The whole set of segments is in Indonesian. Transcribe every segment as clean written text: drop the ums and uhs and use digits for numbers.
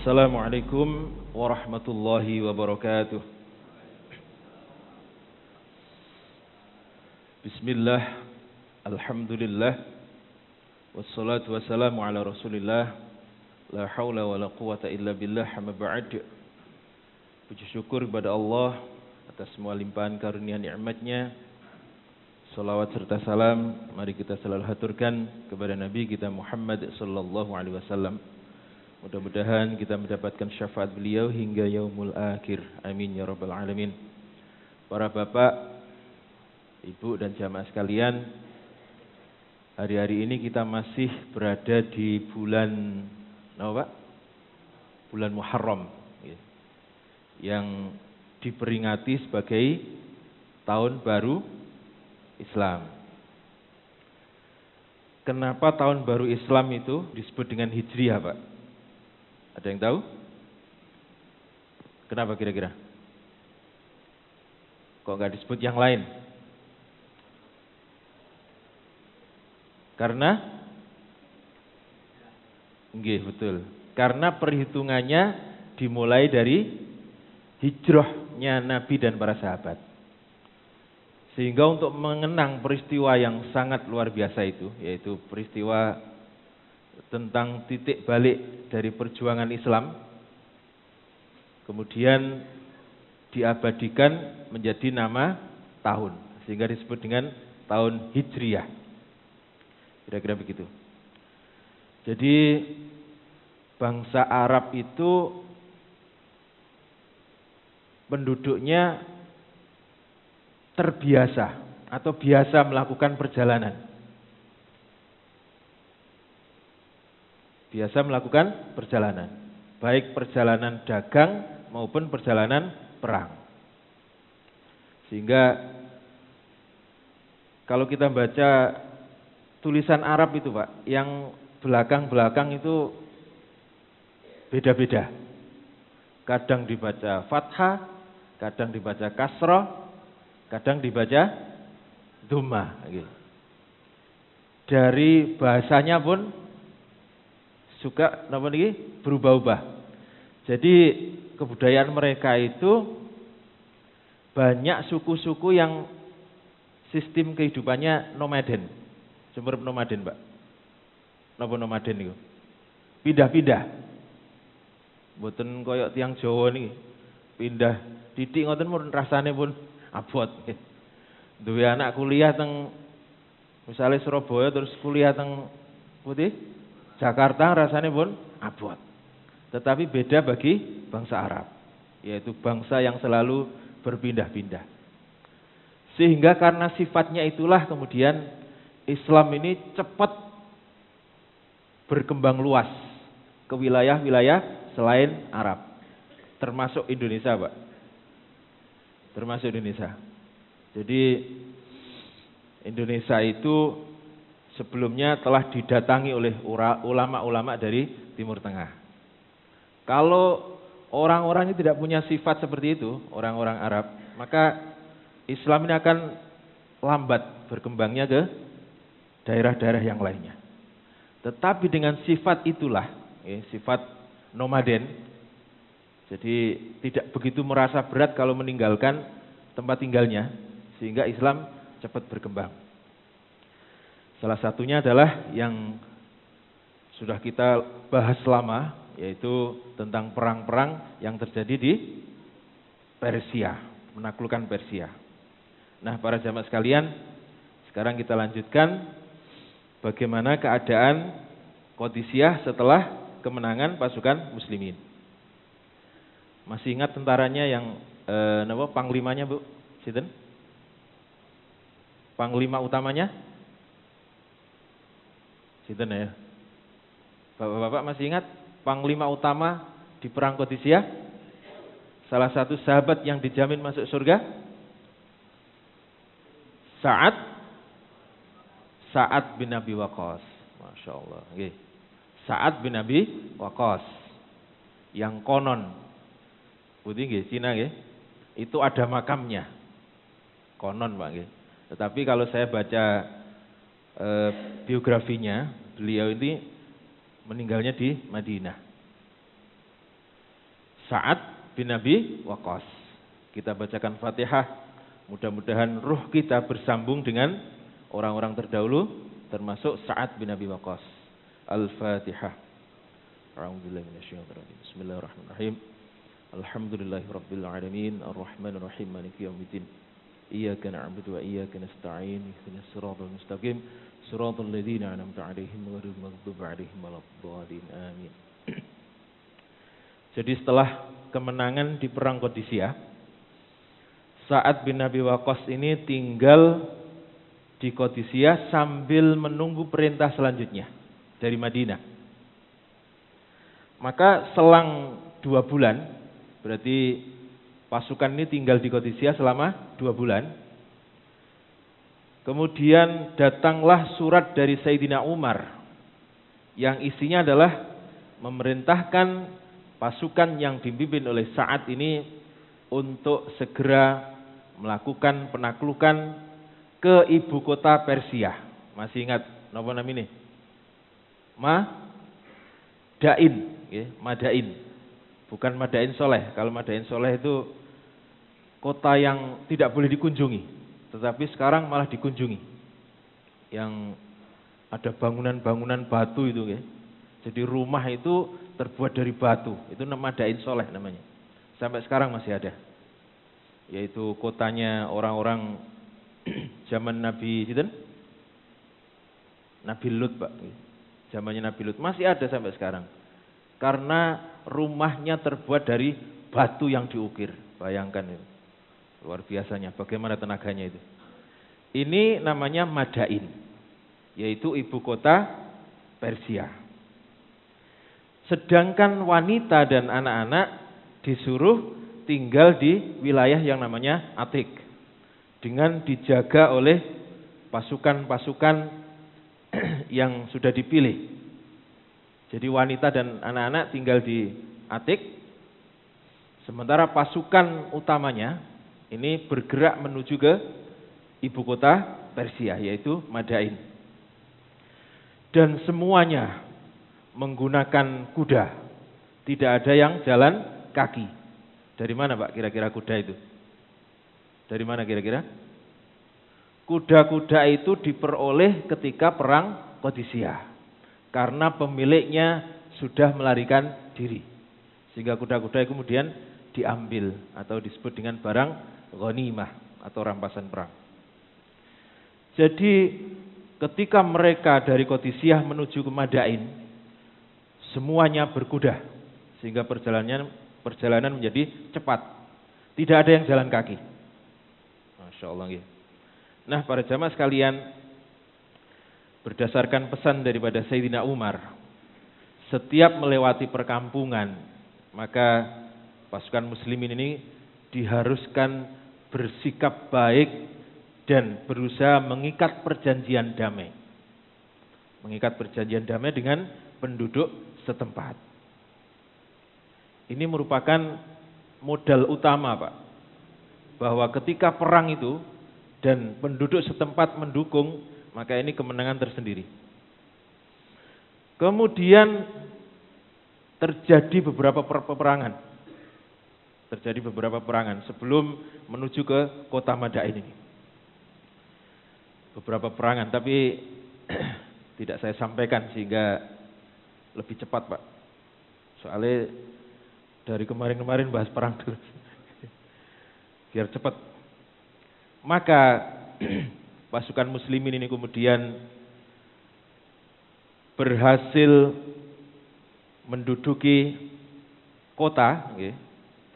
Assalamualaikum warahmatullahi wabarakatuh. Bismillah, alhamdulillah, wassalatu wassalamu ala rasulillah, la hawla wa la quwata illa billah, amma ba'd. Puji syukur kepada Allah atas semua limpahan karunia nikmatnya. Salawat serta salam mari kita selalu haturkan kepada Nabi kita Muhammad sallallahu alaihi wasallam. Mudah-mudahan kita mendapatkan syafaat beliau hingga yaumul akhir. Amin ya rabbal alamin. Para bapak, ibu dan jamaah sekalian, hari-hari ini kita masih berada di bulan apa Pak? Bulan Muharram yang diperingati sebagai tahun baru Islam. Kenapa tahun baru Islam itu disebut dengan Hijriah, Pak? Ada yang tahu? Kenapa kira-kira? Kok nggak disebut yang lain? Karena? Nggih, betul. Karena perhitungannya dimulai dari hijrahnya Nabi dan para sahabat. Sehingga untuk mengenang peristiwa yang sangat luar biasa itu, yaitu peristiwa tentang titik balik dari perjuangan Islam, kemudian diabadikan menjadi nama tahun, sehingga disebut dengan tahun Hijriah. Kira-kira begitu. Jadi bangsa Arab itu penduduknya terbiasa atau biasa melakukan perjalanan. Biasa melakukan perjalanan, baik perjalanan dagang maupun perjalanan perang. Sehingga kalau kita baca tulisan Arab itu Pak, yang belakang-belakang itu beda-beda. Kadang dibaca fathah, kadang dibaca kasrah, kadang dibaca dhamma. Dari bahasanya pun suka berubah-ubah. Jadi kebudayaan mereka itu banyak suku-suku yang sistem kehidupannya nomaden. Sumber nomaden, Pak. Napa nomaden itu? Pindah-pindah. Mboten koyok tiang Jawa niki. Pindah titik ngoten pun rasane pun abot. Duwe anak kuliah teng misalnya Surabaya terus kuliah teng putih Jakarta rasane pun abot. Tetapi beda bagi bangsa Arab, yaitu bangsa yang selalu berpindah-pindah. Sehingga karena sifatnya itulah kemudian Islam ini cepat berkembang luas ke wilayah-wilayah selain Arab, termasuk Indonesia, Pak. Termasuk Indonesia. Jadi Indonesia itu sebelumnya telah didatangi oleh ulama-ulama dari Timur Tengah. Kalau orang-orang ini tidak punya sifat seperti itu, orang-orang Arab, maka Islam ini akan lambat berkembangnya ke daerah-daerah yang lainnya. Tetapi dengan sifat itulah, sifat nomaden, jadi tidak begitu merasa berat kalau meninggalkan tempat tinggalnya, sehingga Islam cepat berkembang. Salah satunya adalah yang sudah kita bahas lama, yaitu tentang perang-perang yang terjadi di Persia, menaklukkan Persia. Nah, para jamaah sekalian, sekarang kita lanjutkan bagaimana keadaan Qadisiyah setelah kemenangan pasukan muslimin. Masih ingat tentaranya yang panglimanya, Bu? Sinten? Panglima utamanya? Sinten ya? Bapak-bapak masih ingat panglima utama di perang Qadisiyah? Salah satu sahabat yang dijamin masuk surga? Sa'ad bin Abi Waqqas. Masya Allah. Sa'ad bin Abi Waqqas. Yang konon, putih Cina itu ada makamnya. Konon Pak. Tetapi kalau saya baca biografinya, beliau ini meninggalnya di Madinah. Sa'ad bin Abi Waqqas. Kita bacakan Fatihah, mudah-mudahan ruh kita bersambung dengan orang-orang terdahulu, termasuk Sa'ad bin Abi Waqqas. Al-Fatihah. A'udzubillahi minasyaitonir rajim. Bismillahirrahmanirrahim. Alhamdulillahirabbil alamin, arrahmanir rahim, maliki yaumiddin. Iyyaka na'budu wa iyyaka nasta'in. Ihdinas siratal mustaqim, siratal ladzina an'amta 'alaihim ghairil maghdubi 'alaihim waladdallin. Amin. Jadi setelah kemenangan di perang Qadisiyah, Sa'ad bin Abi Waqqas ini tinggal di Qadisiyah sambil menunggu perintah selanjutnya dari Madinah. Maka selang 2 bulan, berarti pasukan ini tinggal di Qadisiyah selama 2 bulan. Kemudian datanglah surat dari Sayyidina Umar yang isinya adalah memerintahkan pasukan yang dipimpin oleh Sa'ad ini untuk segera melakukan penaklukan ke ibu kota Persia. Masih ingat napa namanya? Madain, Madain. Bukan Madain Soleh. Kalau Madain Soleh itu kota yang tidak boleh dikunjungi, tetapi sekarang malah dikunjungi. Yang ada bangunan-bangunan batu itu, Jadi rumah itu terbuat dari batu. Itu Madain Soleh namanya. Sampai sekarang masih ada. Yaitu kotanya orang-orang zaman Nabi Lut, Pak. Zamannya Nabi Lut masih ada sampai sekarang. Karena rumahnya terbuat dari batu yang diukir. Bayangkan itu. Luar biasanya bagaimana tenaganya itu. Ini namanya Madain, yaitu ibu kota Persia. Sedangkan wanita dan anak-anak disuruh tinggal di wilayah yang namanya Atik, dengan dijaga oleh pasukan-pasukan yang sudah dipilih. Jadi wanita dan anak-anak tinggal di Atik, sementara pasukan utamanya ini bergerak menuju ke ibu kota Persia, yaitu Madain. Dan semuanya menggunakan kuda, tidak ada yang jalan kaki. Dari mana, Pak, kira-kira kuda itu? Dari mana kira-kira? Kuda-kuda itu diperoleh ketika perang Qadisiyah, karena pemiliknya sudah melarikan diri, sehingga kuda-kuda itu kemudian diambil atau disebut dengan barang ghanimah atau rampasan perang. Jadi ketika mereka dari Qadisiyah menuju ke Madain, semuanya berkuda, sehingga perjalanan menjadi cepat. Tidak ada yang jalan kaki. Masya Allah. Nah, para jamaah sekalian, berdasarkan pesan daripada Sayyidina Umar, setiap melewati perkampungan, maka pasukan muslimin ini diharuskan bersikap baik dan berusaha mengikat perjanjian damai. Mengikat perjanjian damai dengan penduduk setempat. Ini merupakan modal utama, Pak, bahwa ketika perang itu dan penduduk setempat mendukung, maka ini kemenangan tersendiri. Kemudian terjadi beberapa peperangan. Terjadi beberapa peperangan sebelum menuju ke kota Madain ini. Beberapa peperangan, tapi tidak saya sampaikan sehingga lebih cepat, Pak. Soalnya dari kemarin-kemarin bahas perang terus. Biar cepat. Maka pasukan muslimin ini kemudian berhasil menduduki kota,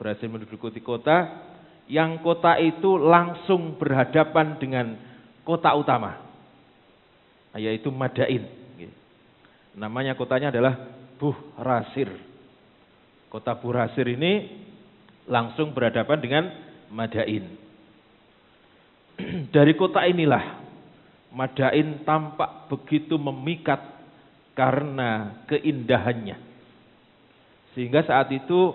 berhasil menduduki kota, yang kota itu langsung berhadapan dengan kota utama, yaitu Madain. Namanya kotanya adalah Buhrasir. Kota Buhrasir ini langsung berhadapan dengan Madain. Dari kota inilah Madain tampak begitu memikat karena keindahannya. Sehingga saat itu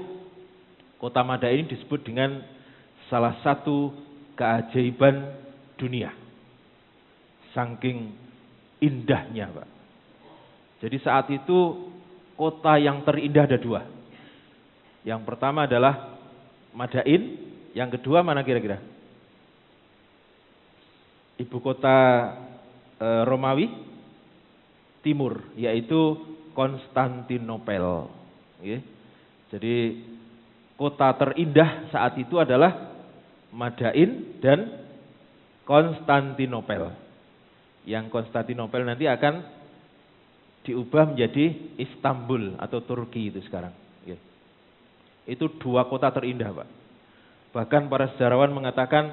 kota Madain disebut dengan salah satu keajaiban dunia. Saking indahnya, Pak. Jadi saat itu kota yang terindah ada 2. Yang pertama adalah Madain, yang kedua mana kira-kira? Ibu kota Romawi Timur, yaitu Konstantinopel. Jadi kota terindah saat itu adalah Madain dan Konstantinopel. Yang Konstantinopel nanti akan diubah menjadi Istanbul atau Turki itu sekarang. Itu dua kota terindah, Pak. Bahkan para sejarawan mengatakan,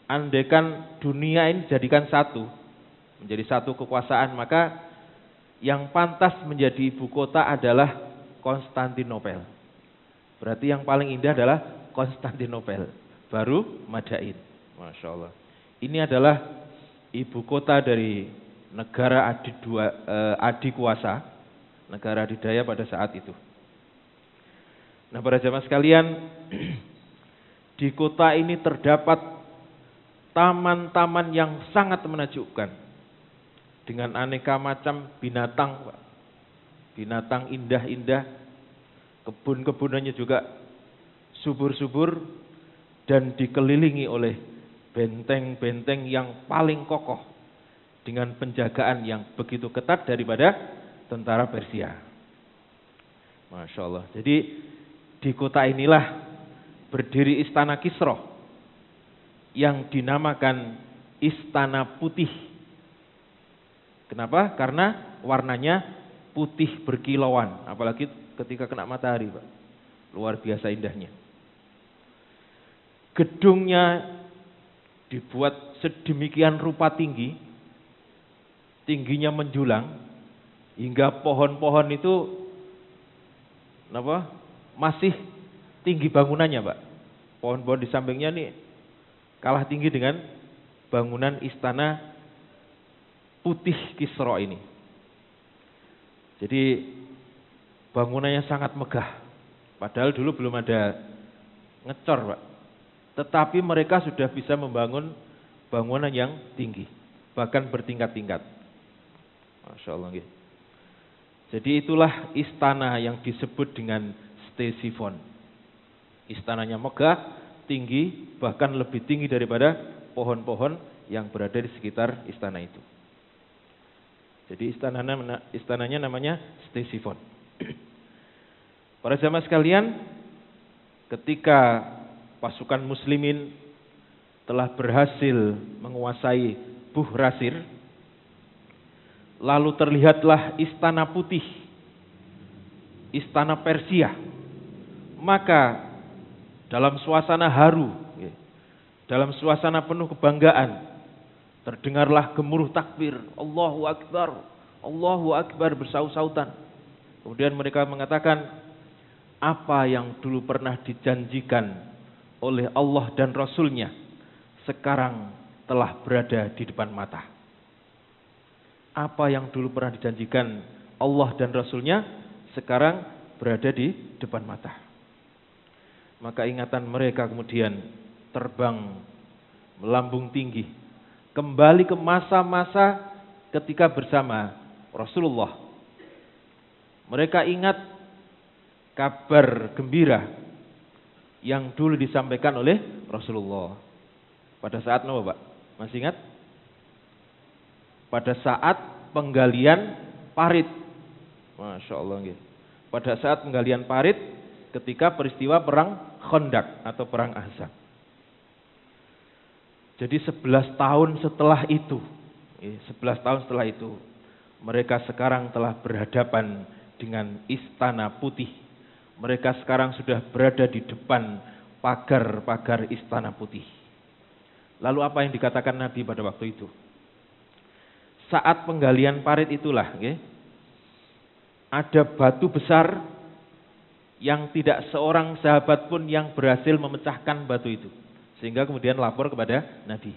andaikan dunia ini dijadikan satu, menjadi satu kekuasaan, maka yang pantas menjadi ibu kota adalah Konstantinopel. Berarti yang paling indah adalah Konstantinopel, baru Madain. Masya Allah. Ini adalah ibu kota dari negara adikuasa, negara adidaya pada saat itu. Nah, para jamaah sekalian, di kota ini terdapat taman-taman yang sangat menakjubkan dengan aneka macam binatang, Pak. Binatang indah-indah, kebun-kebunannya juga subur-subur dan dikelilingi oleh benteng-benteng yang paling kokoh dengan penjagaan yang begitu ketat daripada tentara Persia. Masya Allah. Jadi di kota inilah berdiri istana Kisra yang dinamakan Istana Putih. Kenapa? Karena warnanya putih berkilauan, apalagi ketika kena matahari, Pak. Luar biasa indahnya. Gedungnya dibuat sedemikian rupa tinggi, tingginya menjulang, hingga pohon-pohon itu masih tinggi bangunannya, Pak. Pohon-pohon di sampingnya nih kalah tinggi dengan bangunan Istana Putih Kisra ini. Jadi bangunannya sangat megah. Padahal dulu belum ada ngecor, Pak. Tetapi mereka sudah bisa membangun bangunan yang tinggi, bahkan bertingkat-tingkat. Masya Allah. Jadi itulah istana yang disebut dengan Ctesifon. Istananya megah, tinggi, bahkan lebih tinggi daripada pohon-pohon yang berada di sekitar istana itu. Jadi istananya namanya Ctesifon. Para jamaah sekalian, ketika pasukan muslimin telah berhasil menguasai Buhrasir, lalu terlihatlah Istana Putih, Istana Persia. Maka dalam suasana haru, dalam suasana penuh kebanggaan, terdengarlah gemuruh takbir, Allahu Akbar bersaut-sautan. Kemudian mereka mengatakan, apa yang dulu pernah dijanjikan oleh Allah dan Rasul-Nya sekarang telah berada di depan mata. Apa yang dulu pernah dijanjikan Allah dan Rasul-Nya sekarang berada di depan mata. Maka ingatan mereka kemudian terbang melambung tinggi, kembali ke masa-masa ketika bersama Rasulullah. Mereka ingat kabar gembira yang dulu disampaikan oleh Rasulullah. Pada saat apa, Pak? Masih ingat? Pada saat penggalian parit. Masya Allah. Pada saat penggalian parit ketika peristiwa perang Khandaq atau perang Ahzab. Jadi 11 tahun setelah itu, 11 tahun setelah itu, mereka sekarang telah berhadapan dengan Istana Putih. Mereka sekarang sudah berada di depan pagar-pagar Istana Putih. Lalu apa yang dikatakan Nabi pada waktu itu? Saat penggalian parit itulah, ada batu besar yang tidak seorang sahabat pun yang berhasil memecahkan batu itu. Sehingga kemudian lapor kepada Nabi.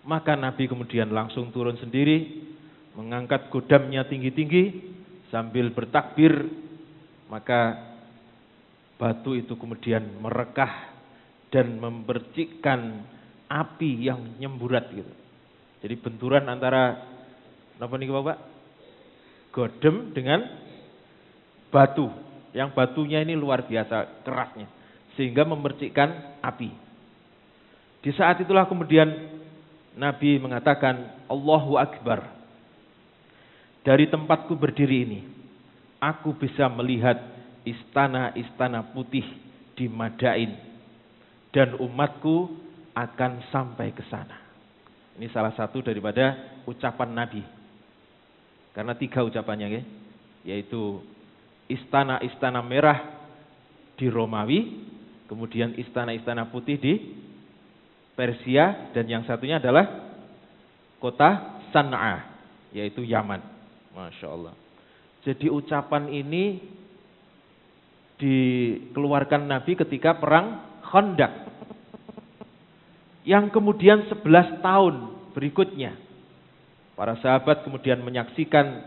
Maka Nabi kemudian langsung turun sendiri, mengangkat godamnya tinggi-tinggi, sambil bertakbir. Maka batu itu kemudian merekah dan memercikkan api yang nyemburat gitu. Jadi benturan antara apa nih Bapak? Godem dengan batu Yang batunya ini luar biasa kerasnya, sehingga memercikkan api. Di saat itulah kemudian Nabi mengatakan, Allahu Akbar. Dari tempatku berdiri ini, aku bisa melihat istana-istana putih di Madain, dan umatku akan sampai ke sana. Ini salah satu daripada ucapan Nabi. Karena 3 ucapannya, ya, yaitu istana-istana merah di Romawi, kemudian istana-istana putih di Persia, dan yang satunya adalah kota San'a, yaitu Yaman. Masya Allah. Jadi ucapan ini dikeluarkan Nabi ketika perang Khandaq, yang kemudian 11 tahun berikutnya para sahabat kemudian menyaksikan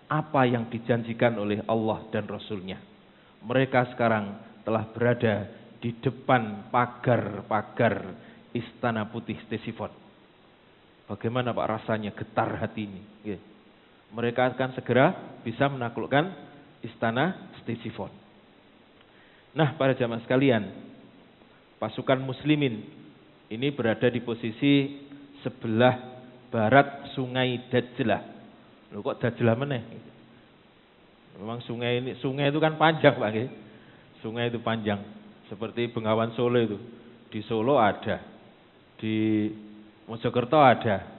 apa yang dijanjikan oleh Allah dan Rasul-Nya. Mereka sekarang telah berada di depan pagar-pagar Istana Putih Ctesiphon. Bagaimana Pak rasanya, getar hati ini. Mereka akan segera bisa menaklukkan Istana Ctesiphon. Nah, para jamaah sekalian, pasukan muslimin ini berada di posisi sebelah barat Sungai Dajlah. Loh, kok Dajlah meneh? Memang sungai itu kan panjang, Pak. Sungai itu panjang. Seperti Bengawan Solo itu. Di Solo ada. Di Mojokerto ada.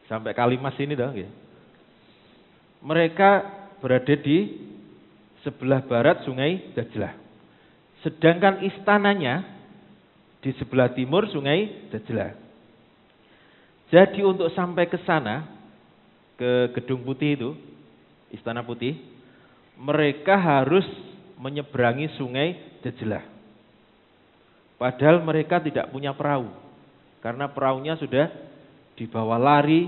Sampai Kalimas ini dah. Mereka berada di sebelah barat Sungai Dajlah. Sedangkan istananya di sebelah timur Sungai Dajlah. Jadi untuk sampai ke sana, ke Gedung Putih itu, Istana Putih, mereka harus menyeberangi Sungai Dajlah. Padahal mereka tidak punya perahu, karena perahunya sudah dibawa lari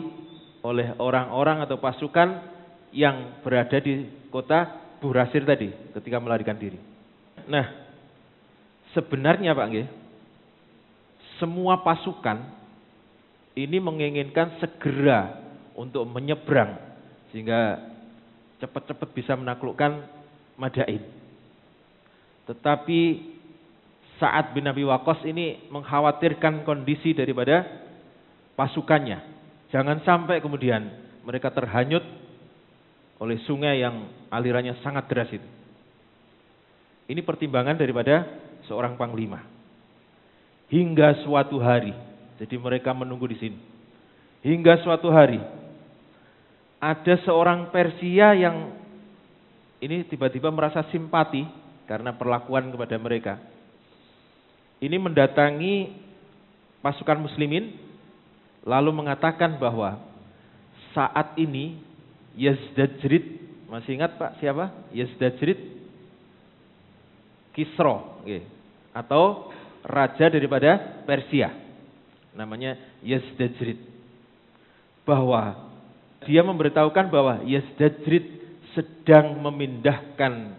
oleh orang-orang atau pasukan yang berada di kota Burasir tadi ketika melarikan diri. Nah, sebenarnya Pak nggih, semua pasukan ini menginginkan segera untuk menyeberang sehingga cepat-cepat bisa menaklukkan Madain. Tetapi Sa'ad bin Abi Waqqas ini mengkhawatirkan kondisi daripada pasukannya. Jangan sampai kemudian mereka terhanyut oleh sungai yang alirannya sangat deras itu. Ini pertimbangan daripada seorang panglima. Hingga suatu hari, jadi mereka menunggu di sini. Hingga suatu hari, ada seorang Persia yang ini tiba-tiba merasa simpati karena perlakuan kepada mereka. Ini mendatangi pasukan muslimin, lalu mengatakan bahwa saat ini Yazdajrid, masih ingat Pak siapa? Yazdajrid Kisra, atau raja daripada Persia, namanya Yazdajrid, bahwa dia memberitahukan bahwa Yazdajrid sedang memindahkan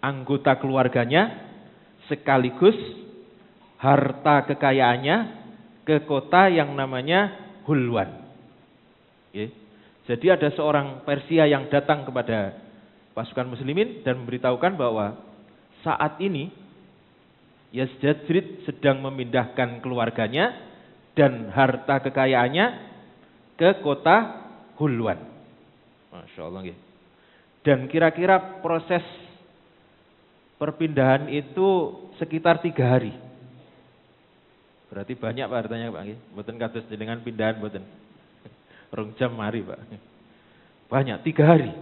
anggota keluarganya sekaligus harta kekayaannya ke kota yang namanya Hulwan. Jadi ada seorang Persia yang datang kepada pasukan muslimin dan memberitahukan bahwa saat ini Yazdajrid sedang memindahkan keluarganya dan harta kekayaannya ke kota Hulwan. Masya Allah. Dan kira-kira proses perpindahan itu sekitar 3 hari. Berarti banyak Pak hartanya Pak. Mboten kados jenengan pindahan mboten. Rong jam mari Pak. Banyak, 3 hari.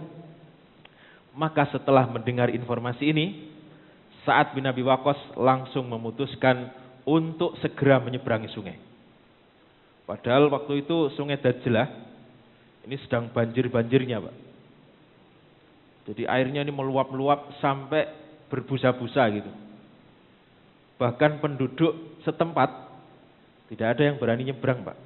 Maka setelah mendengar informasi ini, Sa'ad bin Abi Waqqas langsung memutuskan untuk segera menyeberangi sungai. Padahal waktu itu Sungai Dajlah ini sedang banjir-banjirnya Pak. Jadi airnya ini meluap-luap sampai berbusa-busa gitu. Bahkan penduduk setempat tidak ada yang berani nyebrang Pak.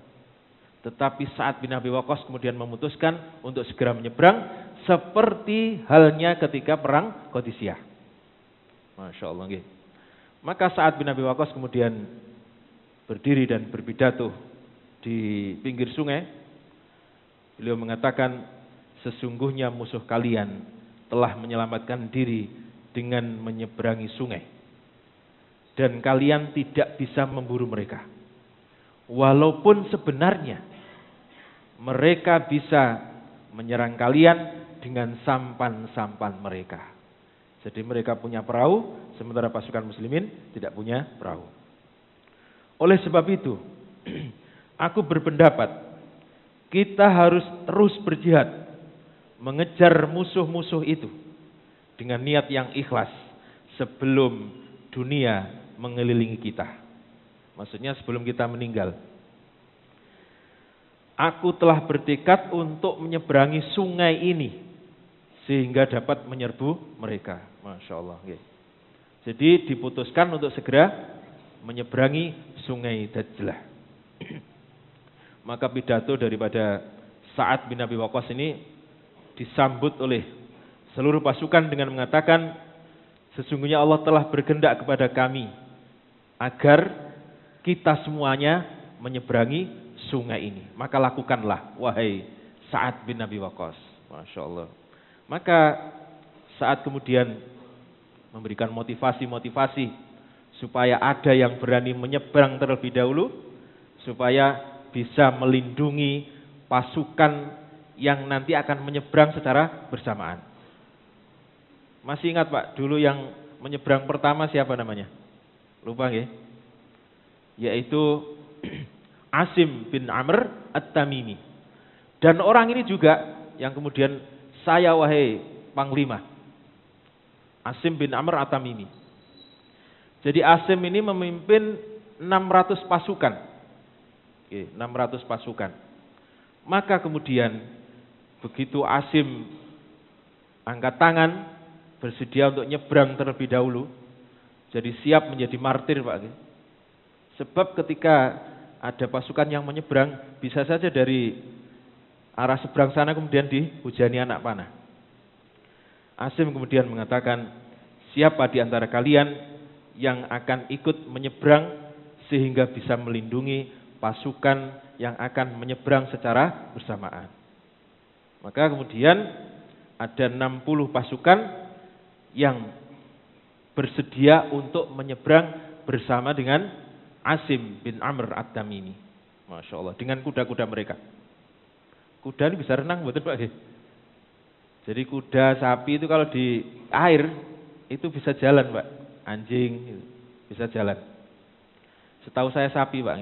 Tetapi Sa'ad bin Abi Waqqas kemudian memutuskan untuk segera menyeberang, seperti halnya ketika perang Qadisiyah. Masya Allah. Maka Sa'ad bin Abi Waqqas kemudian berdiri dan berpidato di pinggir sungai. Beliau mengatakan, sesungguhnya musuh kalian telah menyelamatkan diri dengan menyeberangi sungai. Dan kalian tidak bisa memburu mereka. Walaupun sebenarnya mereka bisa menyerang kalian dengan sampan-sampan mereka. Jadi mereka punya perahu, sementara pasukan muslimin tidak punya perahu. Oleh sebab itu, aku berpendapat kita harus terus berjihad, mengejar musuh-musuh itu dengan niat yang ikhlas sebelum dunia mengelilingi kita. Maksudnya sebelum kita meninggal. Aku telah bertekad untuk menyeberangi sungai ini sehingga dapat menyerbu mereka. Masya Allah. Jadi diputuskan untuk segera menyeberangi sungai Dajlah. Maka pidato daripada Sa'ad bin Abi Waqqas ini disambut oleh seluruh pasukan dengan mengatakan, sesungguhnya Allah telah berkehendak kepada kami agar kita semuanya menyeberangi sungai ini. Maka lakukanlah, wahai Sa'ad bin Abi Waqqas. Masya Allah. Maka Sa'ad kemudian memberikan motivasi-motivasi supaya ada yang berani menyeberang terlebih dahulu, supaya bisa melindungi pasukan yang nanti akan menyeberang secara bersamaan. Masih ingat Pak, dulu yang menyeberang pertama siapa namanya? Lupa nggih? Yaitu Asim bin Amr At-Tamimi. Dan orang ini juga yang kemudian saya wahai Panglima. Asim bin Amr At-Tamimi. Jadi Asim ini memimpin 600 pasukan. 600 pasukan. Maka kemudian begitu Asim angkat tangan bersedia untuk nyebrang terlebih dahulu, jadi siap menjadi martir Pak. Sebab ketika ada pasukan yang menyeberang, bisa saja dari arah seberang sana kemudian dihujani anak panah. Asim kemudian mengatakan, siapa di antara kalian yang akan ikut menyeberang sehingga bisa melindungi pasukan yang akan menyeberang secara bersamaan. Maka kemudian ada 60 pasukan yang bersedia untuk menyeberang bersama dengan Asim bin Amr At-Tamimi. Masya Allah, dengan kuda-kuda mereka. Kuda ini bisa renang, betul Pak? Jadi kuda, sapi itu kalau di air itu bisa jalan Pak. Anjing bisa jalan. Setahu saya sapi Pak,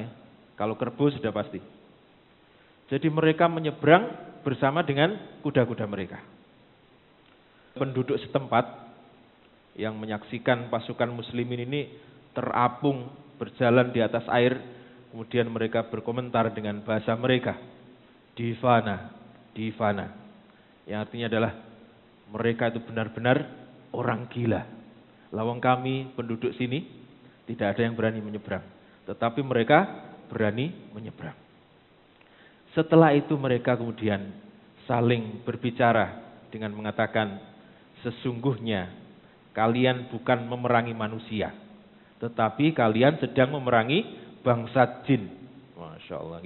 kalau kerbau sudah pasti. Jadi mereka menyeberang bersama dengan kuda-kuda mereka. Penduduk setempat yang menyaksikan pasukan muslimin ini terapung berjalan di atas air, kemudian mereka berkomentar dengan bahasa mereka, divana, divana, yang artinya adalah mereka itu benar-benar orang gila. Lawang kami penduduk sini tidak ada yang berani menyeberang, tetapi mereka berani menyeberang. Setelah itu mereka kemudian saling berbicara dengan mengatakan, sesungguhnya kalian bukan memerangi manusia, tetapi kalian sedang memerangi bangsa jin. Masya Allah.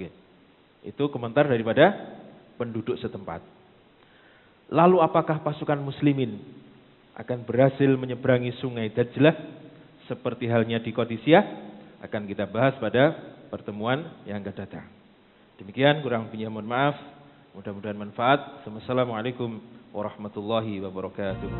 Itu komentar daripada penduduk setempat. Lalu apakah pasukan muslimin akan berhasil menyeberangi sungai Dajlah seperti halnya di Qadisiyah? Akan kita bahas pada pertemuan yang akan datang. Demikian, kurang lebihnya mohon maaf. Mudah-mudahan manfaat. Wassalamualaikum warahmatullahi wabarakatuh.